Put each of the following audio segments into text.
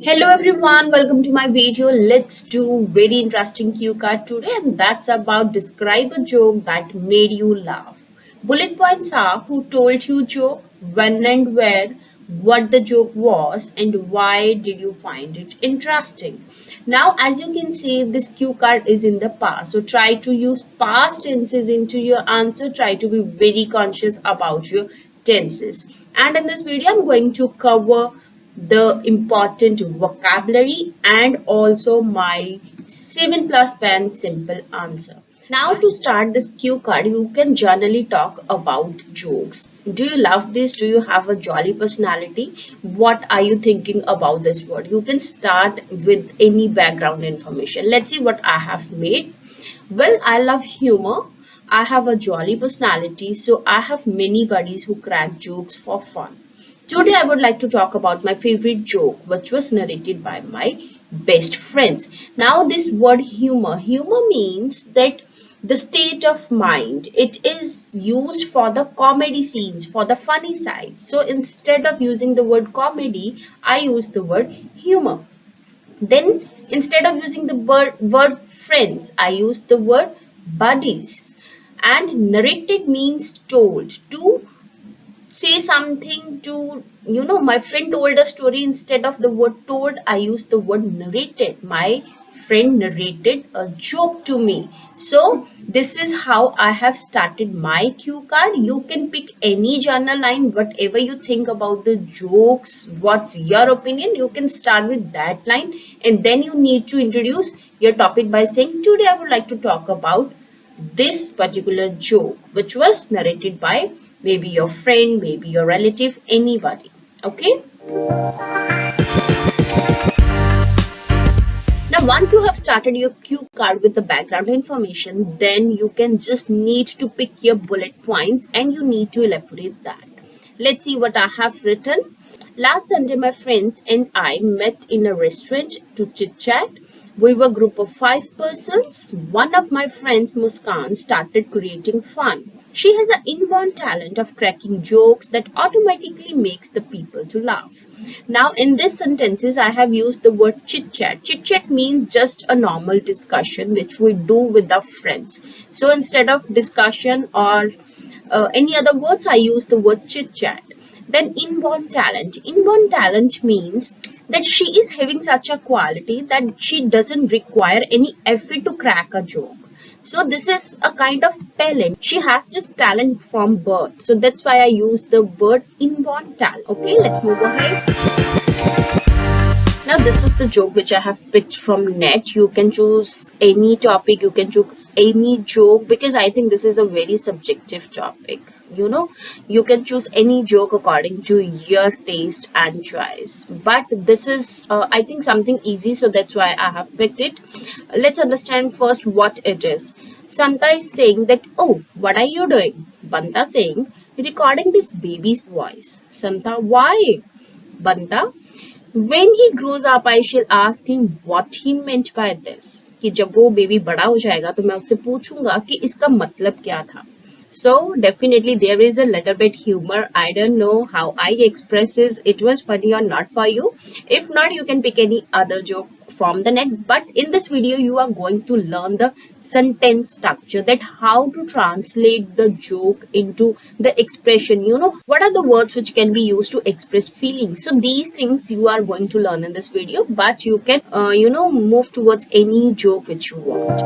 Hello everyone, welcome to my video. Let's do very interesting cue card today, and that's about describe a joke that made you laugh. Bullet points are who told you joke, when and where, what the joke was, and why did you find it interesting. Now as you can see, this cue card is in the past, so try to use past tenses into your answer. Try to be very conscious about your tenses. And in this video I'm going to cover the important vocabulary and also my 7 plus pen simple answer. Now to start this cue card, you can generally talk about jokes. Do you love this? Do you have a jolly personality? What are you thinking about this word? You can start with any background information. Let's see what I have made. Well, I love humor. I have a jolly personality, so I have many buddies who crack jokes for fun. Today, I would like to talk about my favorite joke, which was narrated by my best friends. Now, this word humor means that the state of mind. It is used for the comedy scenes, for the funny side. So, instead of using the word comedy, I use the word humor. Then, instead of using the word friends, I use the word buddies. And narrated means told. To say something to, my friend told a story, instead of the word told, I use the word narrated. My friend narrated a joke to me. So this is how I have started my cue card. You can pick any genre line, whatever you think about the jokes, what's your opinion, you can start with that line, and then you need to introduce your topic by saying, today I would like to talk about this particular joke, which was narrated by maybe your friend, maybe your relative, anybody. Okay. Now, once you have started your cue card with the background information, then you can just need to pick your bullet points and you need to elaborate that. Let's see what I have written. Last Sunday, my friends and I met in a restaurant to chit chat. We were a group of 5 persons. One of my friends, Muskan, started creating fun. She has an inborn talent of cracking jokes that automatically makes the people to laugh. Now, in this sentences, I have used the word chit-chat. Chit-chat means just a normal discussion which we do with our friends. So, instead of discussion or any other words, I use the word chit-chat. Then inborn talent. Inborn talent means that she is having such a quality that she doesn't require any effort to crack a joke. So this is a kind of talent. She has this talent from birth. So that's why I use the word inborn talent. Okay, let's move ahead. Now this is the joke which I have picked from net. You can choose any topic, you can choose any joke, because I think this is a very subjective topic. You can choose any joke according to your taste and choice. But this is, I think, something easy, so that's why I have picked it. Let's understand first what it is. Santa is saying that, oh, what are you doing? Banta saying, recording this baby's voice. Santa, why? Banta, when he grows up, I shall ask him what he meant by this. कि जब वो baby बड़ा हो जाएगा तो मैं उससे पूछूंगा कि इसका मतलब क्या था. So definitely there is a little bit humor. I don't know how I express it was funny or not for you. If not, you can pick any other joke from the net. But in this video, you are going to learn the sentence structure, that how to translate the joke into the expression. What are the words which can be used to express feelings. So these things you are going to learn in this video, but you can, move towards any joke which you want.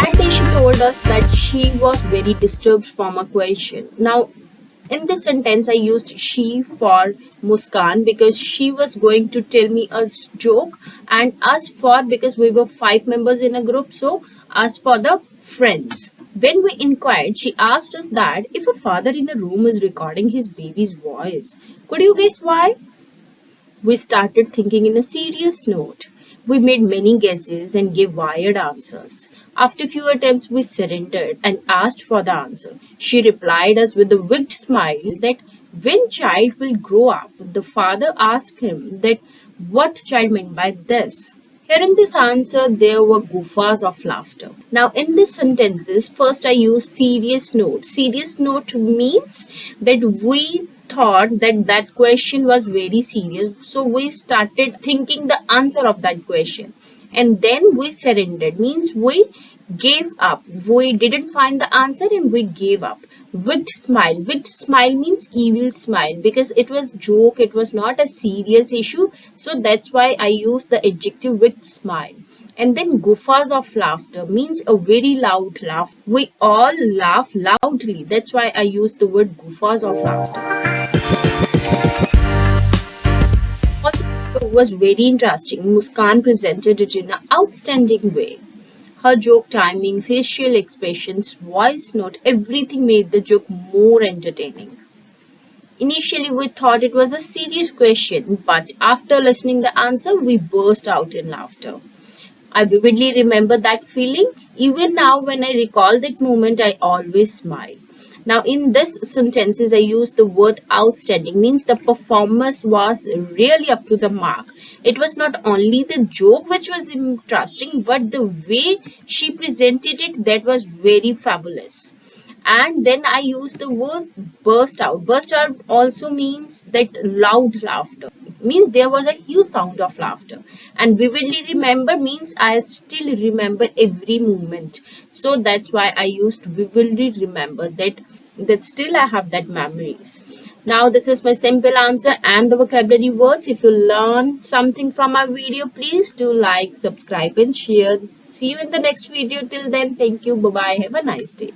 That day she told us that she was very disturbed from a question. Now, in this sentence, I used she for Muskan because she was going to tell me a joke, and us for because we were 5 members in a group, so us for the friends. When we inquired, she asked us that if a father in a room is recording his baby's voice, could you guess why? We started thinking in a serious note. We made many guesses and gave wired answers. After few attempts, we surrendered and asked for the answer. She replied us with a wicked smile that when child will grow up, the father asked him that what child meant by this. Hearing this answer, there were guffas of laughter. Now, in these sentences, first I use serious note. Serious note means that we thought that that question was very serious, so we started thinking the answer of that question, and then we surrendered, means we gave up. We didn't find the answer and we gave up. Wicked smile means evil smile, because it was joke, it was not a serious issue, so that's why I use the adjective wicked smile. And then guffaws of laughter means a very loud laugh. We all laugh loudly. That's why I use the word guffaws of laughter. Also, it was very interesting. Muskan presented it in an outstanding way. Her joke timing, facial expressions, voice note, everything made the joke more entertaining. Initially, we thought it was a serious question, but after listening the answer, we burst out in laughter. I vividly remember that feeling. Even now, when I recall that moment, I always smile. Now, in this sentences, I use the word outstanding, means the performance was really up to the mark. It was not only the joke which was interesting, but the way she presented it, that was very fabulous. And then I use the word burst out. Burst out also means that loud laughter. It means there was a huge sound of laughter. And vividly remember means I still remember every moment. So that's why I used vividly remember, that still I have that memories. Now this is my simple answer and the vocabulary words. If you learn something from my video, please do like, subscribe and share. See you in the next video. Till then, thank you. Bye bye. Have a nice day.